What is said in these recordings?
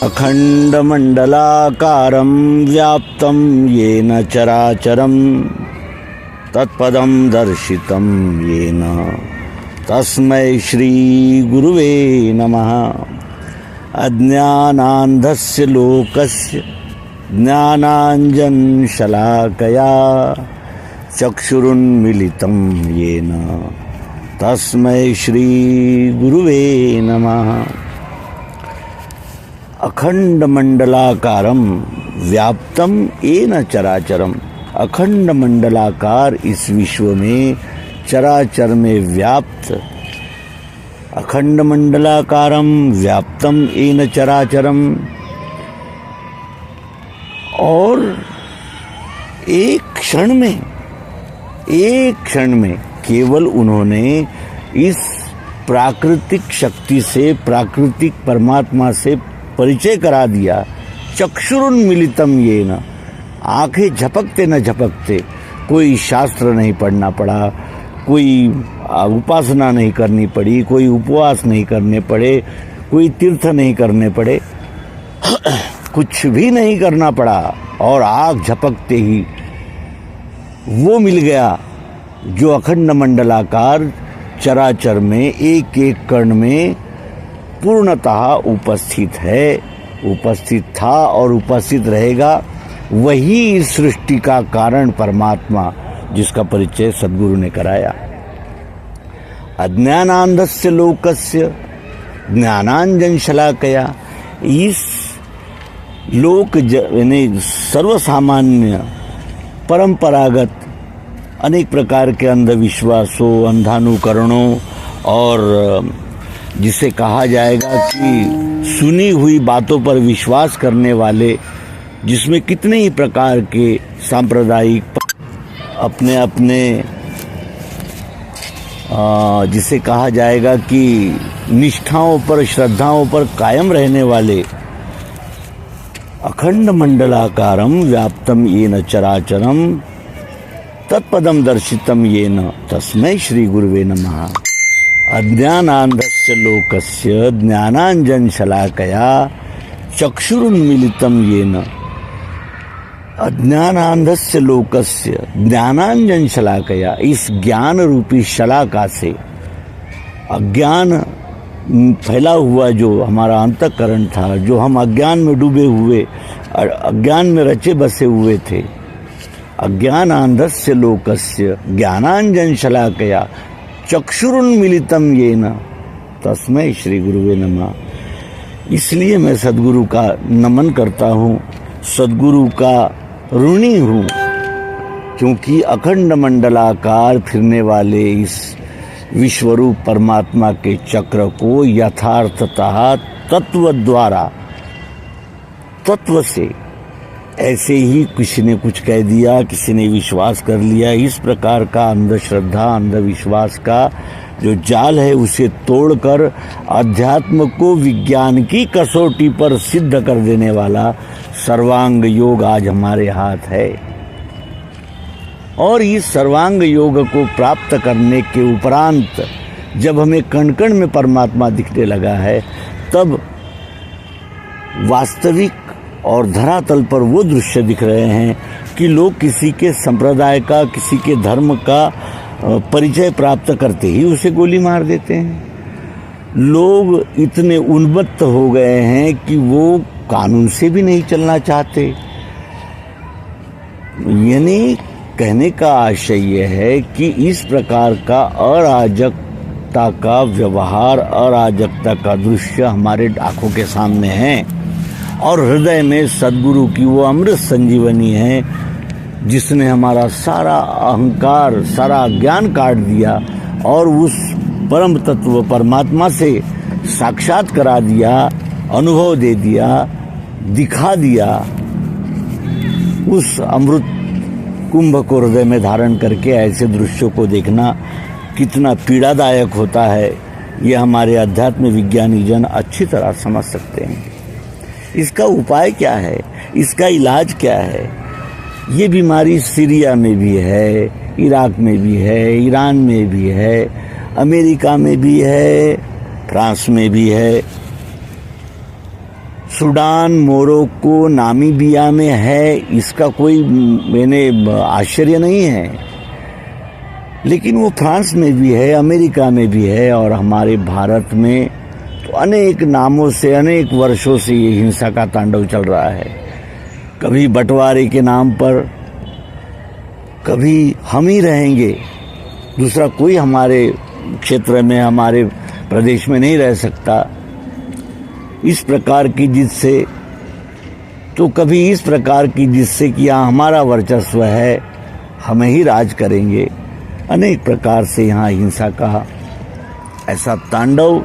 अखण्डमण्डलाकारं व्याप्तं येन चराचरं तत्पदं दर्शितं येन तस्मै श्रीगुरुवे नमः। अज्ञानान्धस्य लोकस्य ज्ञानाञ्जनशलाकया चक्षुरुन्मीलितं येन तस्मै श्रीगुरुवे नमः। अखंडमंडलाकारं व्याप्तम येन चराचरम। अखंड मंडलाकार इस विश्व में चराचर में व्याप्त, अखंड मंडलाकारम व्याप्तम येन चराचरम। और एक क्षण में केवल उन्होंने इस प्राकृतिक शक्ति से, प्राकृतिक परमात्मा से परिचय करा दिया। चक्षुरुन्मीलितम येन, आंखें झपकते न झपकते, कोई शास्त्र नहीं पढ़ना पड़ा, कोई उपासना नहीं करनी पड़ी, कोई उपवास नहीं करने पड़े, कोई तीर्थ नहीं करने पड़े, कुछ भी नहीं करना पड़ा। और आंख झपकते ही वो मिल गया जो अखंड मंडलाकार चराचर में एक एक कण में पूर्णतः उपस्थित है, उपस्थित था और उपस्थित रहेगा। वही इस सृष्टि का कारण परमात्मा, जिसका परिचय सद्गुरु ने कराया। अज्ञानांधस्य लोकस्य ज्ञानांजनशलाकया। इस लोक यानी सर्वसामान्य परंपरागत अनेक प्रकार के अंधविश्वासों, अंधानुकरणों और जिसे कहा जाएगा कि सुनी हुई बातों पर विश्वास करने वाले, जिसमें कितने ही प्रकार के सांप्रदायिक अपने अपने जिसे कहा जाएगा कि निष्ठाओं पर, श्रद्धाओं पर कायम रहने वाले, अखंड मंडलाकारम व्याप्तम येन चराचरम तत्पदम दर्शितम येन तस्मै श्री गुरुवे नमः। अज्ञानान्धस्य लोकस्य ज्ञानाञ्जनशलाकया चक्षुरुन्मीलितं येन। अज्ञानान्धस्य लोकस्य ज्ञानाञ्जनशलाकया, इस ज्ञान रूपी शलाका से अज्ञान फैला हुआ जो हमारा अंतःकरण था, जो हम अज्ञान में डूबे हुए, अज्ञान में रचे बसे हुए थे। अज्ञानान्धस्य लोकस्य ज्ञानाञ्जनशलाकया चक्षुरुन्मीलितं येन तस्मै श्री गुरुवे नमः। इसलिए मैं सद्गुरु का नमन करता हूँ, सद्गुरु का ऋणी हूँ, क्योंकि अखंड मंडलाकार फिरने वाले इस विश्वरूप परमात्मा के चक्र को यथार्थतः तत्व द्वारा, तत्व से, ऐसे ही किसी ने कुछ कह दिया, किसी ने विश्वास कर लिया। इस प्रकार का अंधश्रद्धा, अंधविश्वास का जो जाल है, उसे तोड़कर अध्यात्म को विज्ञान की कसौटी पर सिद्ध कर देने वाला सर्वांग योग आज हमारे हाथ है। और इस सर्वांग योग को प्राप्त करने के उपरांत जब हमें कण कण में परमात्मा दिखने लगा है, तब वास्तविक और धरातल पर वो दृश्य दिख रहे हैं कि लोग किसी के संप्रदाय का, किसी के धर्म का परिचय प्राप्त करते ही उसे गोली मार देते हैं। लोग इतने उन्मत्त हो गए हैं कि वो कानून से भी नहीं चलना चाहते। यानी कहने का आशय यह है कि इस प्रकार का अराजकता का व्यवहार, अराजकता का दृश्य हमारे आंखों के सामने है। और हृदय में सद्गुरु की वो अमृत संजीवनी है, जिसने हमारा सारा अहंकार, सारा ज्ञान काट दिया और उस परम तत्व परमात्मा से साक्षात करा दिया, अनुभव दे दिया, दिखा दिया। उस अमृत कुंभ को हृदय में धारण करके ऐसे दृश्यों को देखना कितना पीड़ादायक होता है, ये हमारे अध्यात्म विज्ञानी जन अच्छी तरह समझ सकते हैं। इसका उपाय क्या है, इसका इलाज क्या है? ये बीमारी सीरिया में भी है, इराक में भी है, ईरान में भी है, अमेरिका में भी है, फ्रांस में भी है। सूडान, मोरक्को, नामीबिया में है, इसका कोई मैंने आश्चर्य नहीं है, लेकिन वो फ्रांस में भी है, अमेरिका में भी है, और हमारे भारत में तो अनेक नामों से, अनेक वर्षों से ये हिंसा का तांडव चल रहा है। कभी बंटवारे के नाम पर, कभी हम ही रहेंगे, दूसरा कोई हमारे क्षेत्र में, हमारे प्रदेश में नहीं रह सकता, इस प्रकार की जिद से, तो कभी इस प्रकार की जिद से कि यहाँ हमारा वर्चस्व है, हमें ही राज करेंगे। अनेक प्रकार से यहाँ हिंसा का ऐसा तांडव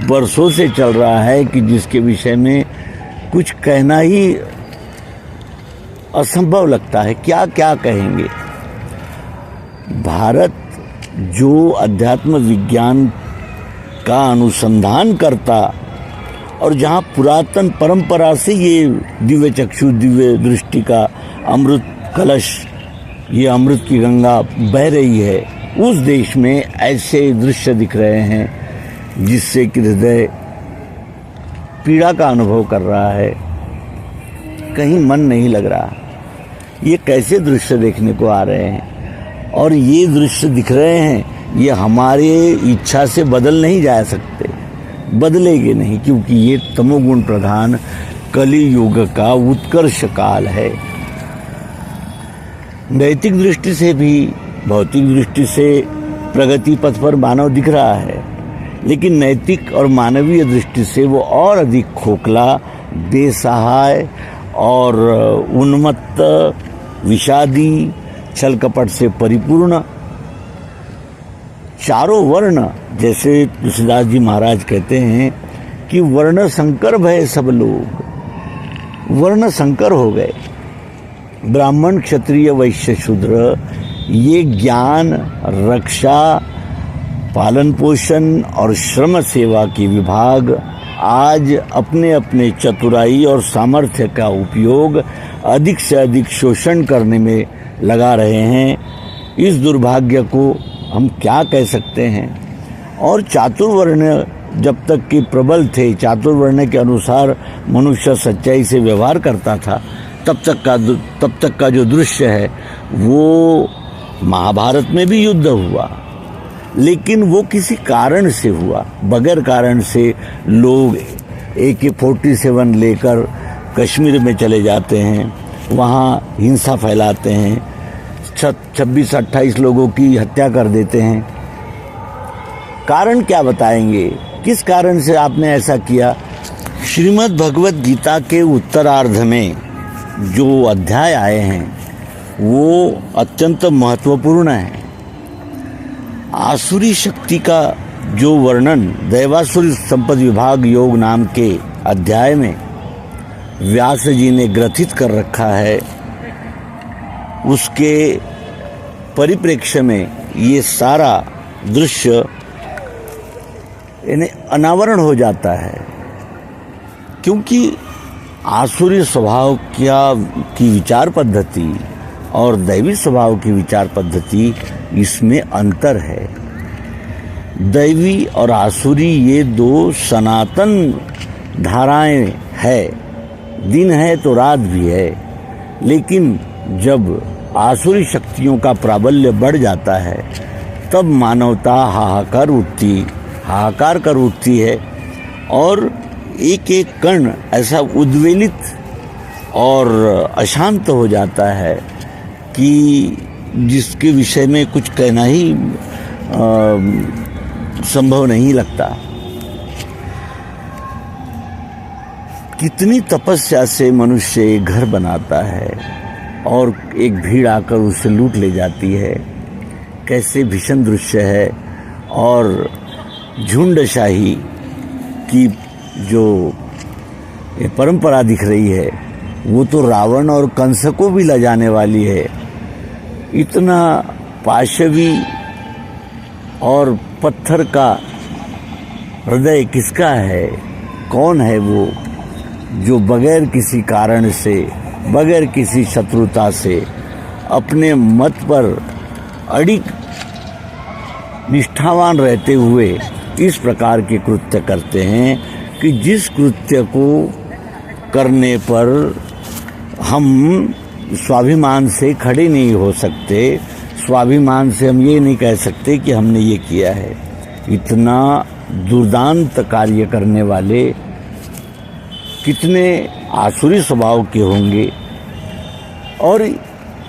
बरसों से चल रहा है कि जिसके विषय में कुछ कहना ही असंभव लगता है। क्या क्या कहेंगे। भारत जो अध्यात्म विज्ञान का अनुसंधान करता और जहाँ पुरातन परंपरा से ये दिव्य चक्षु, दिव्य दृष्टि का अमृत कलश, ये अमृत की गंगा बह रही है, उस देश में ऐसे दृश्य दिख रहे हैं जिससे कि हृदय पीड़ा का अनुभव कर रहा है, कहीं मन नहीं लग रहा। ये कैसे दृश्य देखने को आ रहे हैं, और ये दृश्य दिख रहे हैं, ये हमारे इच्छा से बदल नहीं जा सकते, बदलेंगे नहीं, क्योंकि ये तमोगुण प्रधान कली युग का उत्कर्ष काल है। नैतिक दृष्टि से भी, भौतिक दृष्टि से प्रगति पथ पर मानव दिख रहा है, लेकिन नैतिक और मानवीय दृष्टि से वो और अधिक खोखला, बेसहाय और उन्मत्त, विषादी, छल कपट से परिपूर्ण। चारों वर्ण, जैसे तुलसीदास जी महाराज कहते हैं कि वर्ण संकर भय सब लोग, वर्ण संकर हो गए। ब्राह्मण, क्षत्रिय, वैश्य, शूद्र, ये ज्ञान, रक्षा, पालन पोषण और श्रम सेवा के विभाग आज अपने अपने चतुराई और सामर्थ्य का उपयोग अधिक से अधिक शोषण करने में लगा रहे हैं। इस दुर्भाग्य को हम क्या कह सकते हैं। और चातुर्वर्ण जब तक कि प्रबल थे, चातुर्वर्ण के अनुसार मनुष्य सच्चाई से व्यवहार करता था, तब तक का जो दृश्य है वो महाभारत में भी युद्ध हुआ, लेकिन वो किसी कारण से हुआ। बगैर कारण से लोग AK-47 लेकर कश्मीर में चले जाते हैं, वहाँ हिंसा फैलाते हैं, 26-28 लोगों की हत्या कर देते हैं। कारण क्या बताएंगे, किस कारण से आपने ऐसा किया। श्रीमद् भगवत गीता के उत्तरार्ध में जो अध्याय आए हैं वो अत्यंत महत्वपूर्ण है। आसुरी शक्ति का जो वर्णन दैवासुरी संपद विभाग योग नाम के अध्याय में व्यास जी ने ग्रथित कर रखा है, उसके परिप्रेक्ष्य में ये सारा दृश्य इन्हें अनावरण हो जाता है, क्योंकि आसुरी स्वभाव की विचार पद्धति और दैवी स्वभाव की विचार पद्धति, इसमें अंतर है। दैवी और आसुरी ये दो सनातन धाराएं है, दिन है तो रात भी है, लेकिन जब आसुरी शक्तियों का प्राबल्य बढ़ जाता है तब मानवता हाहाकार कर उठती है, और एक एक कण ऐसा उद्वेलित और अशांत हो जाता है कि जिसके विषय में कुछ कहना ही संभव नहीं लगता। कितनी तपस्या से मनुष्य एक घर बनाता है और एक भीड़ आकर उसे लूट ले जाती है, कैसे भीषण दृश्य है। और झुंडशाही की जो ये परंपरा दिख रही है वो तो रावण और कंस को भी लजाने वाली है। इतना पाशवी और पत्थर का हृदय किसका है, कौन है वो जो बगैर किसी कारण से, बगैर किसी शत्रुता से अपने मत पर अडिग निष्ठावान रहते हुए इस प्रकार के कृत्य करते हैं कि जिस कृत्य को करने पर हम स्वाभिमान से खड़े नहीं हो सकते, स्वाभिमान से हम ये नहीं कह सकते कि हमने ये किया है। इतना दुर्दांत कार्य करने वाले कितने आसुरी स्वभाव के होंगे। और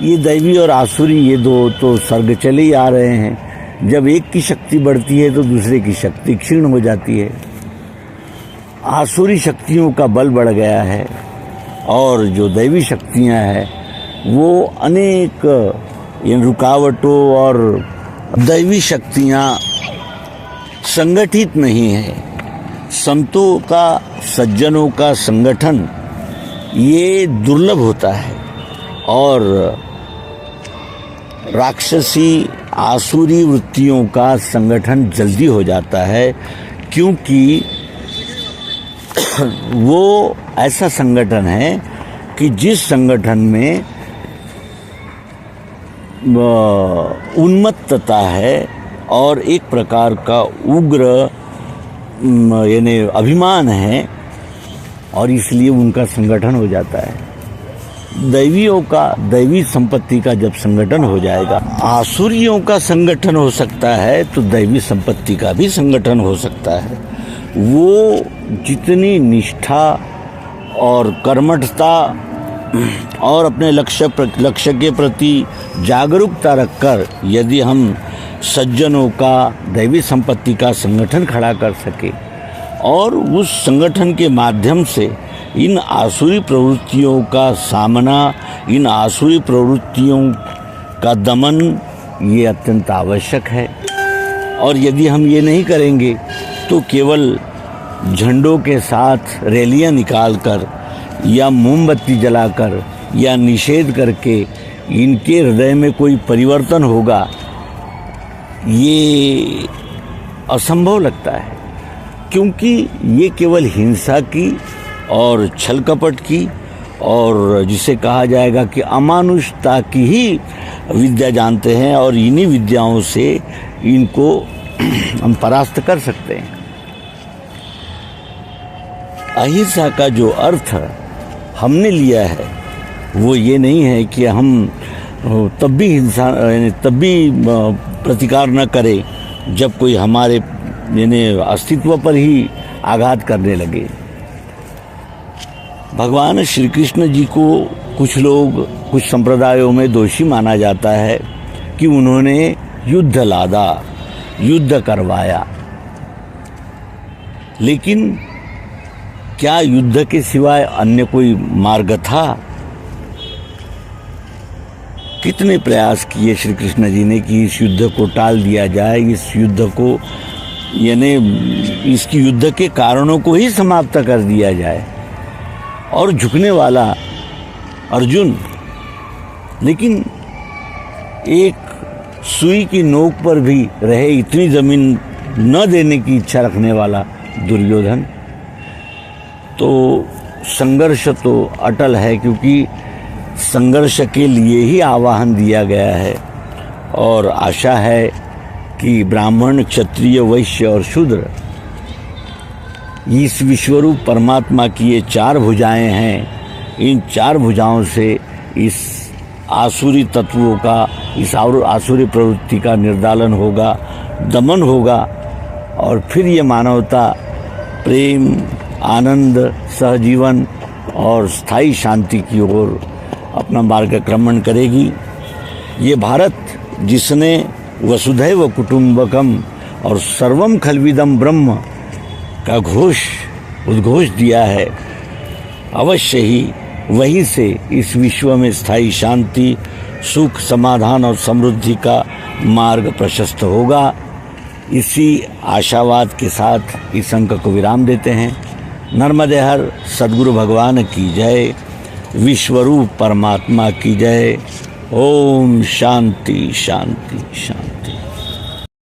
ये दैवी और आसुरी ये दो तो सर्ग चले ही आ रहे हैं। जब एक की शक्ति बढ़ती है तो दूसरे की शक्ति क्षीण हो जाती है। आसुरी शक्तियों का बल बढ़ गया है और जो दैवी शक्तियां हैं वो अनेक इन रुकावटों और दैवी शक्तियां संगठित नहीं है। संतों का, सज्जनों का संगठन ये दुर्लभ होता है और राक्षसी आसुरी वृत्तियों का संगठन जल्दी हो जाता है, क्योंकि वो ऐसा संगठन है कि जिस संगठन में उन्मत्तता है और एक प्रकार का उग्र यानी अभिमान है और इसलिए उनका संगठन हो जाता है। दैवियों का, दैवी संपत्ति का जब संगठन हो जाएगा, आसुरियों का संगठन हो सकता है तो दैवी संपत्ति का भी संगठन हो सकता है। वो जितनी निष्ठा और कर्मठता और अपने लक्ष्य के प्रति जागरूकता रखकर यदि हम सज्जनों का, दैवी संपत्ति का संगठन खड़ा कर सके और उस संगठन के माध्यम से इन आसुरी प्रवृत्तियों का सामना, इन आसुरी प्रवृत्तियों का दमन, ये अत्यंत आवश्यक है। और यदि हम ये नहीं करेंगे तो केवल झंडों के साथ रैलियां निकालकर या मोमबत्ती जलाकर या निषेध करके इनके हृदय में कोई परिवर्तन होगा, ये असंभव लगता है। क्योंकि ये केवल हिंसा की और छल कपट की और जिसे कहा जाएगा कि अमानुषता की ही विद्या जानते हैं और इन्हीं विद्याओं से इनको हम परास्त कर सकते हैं। अहिंसा का जो अर्थ हमने लिया है वो ये नहीं है कि हम तब भी हिंसा यानी तब भी प्रतिकार न करें जब कोई हमारे यानी अस्तित्व पर ही आघात करने लगे। भगवान श्री कृष्ण जी को कुछ लोग, कुछ संप्रदायों में दोषी माना जाता है कि उन्होंने युद्ध लादा, युद्ध करवाया। लेकिन क्या युद्ध के सिवाय अन्य कोई मार्ग था? कितने प्रयास किए श्री कृष्ण जी ने कि इस युद्ध को टाल दिया जाए, इस युद्ध को यानी इसकी युद्ध के कारणों को ही समाप्त कर दिया जाए। और झुकने वाला अर्जुन, लेकिन एक सुई की नोक पर भी रहे इतनी जमीन न देने की इच्छा रखने वाला दुर्योधन। तो संघर्ष तो अटल है, क्योंकि संघर्ष के लिए ही आह्वान दिया गया है। और आशा है कि ब्राह्मण, क्षत्रिय, वैश्य और शूद्र, इस विश्वरूप परमात्मा की ये चार भुजाएं हैं। इन चार भुजाओं से इस आसुरी तत्वों का, इस आसुरी प्रवृत्ति का निर्दालन होगा, दमन होगा और फिर ये मानवता प्रेम, आनंद, सहजीवन और स्थायी शांति की ओर अपना मार्गक्रमण करेगी। ये भारत जिसने वसुधैव कुटुंबकम और सर्वम खल्विदम ब्रह्म का उद्घोष दिया है, अवश्य ही वहीं से इस विश्व में स्थायी शांति, सुख, समाधान और समृद्धि का मार्ग प्रशस्त होगा। इसी आशावाद के साथ इस अंक को विराम देते हैं। नर्मदे हर सद्गुरु भगवान की जय, विश्वरूप परमात्मा की जय। ओम शांति शांति शांति।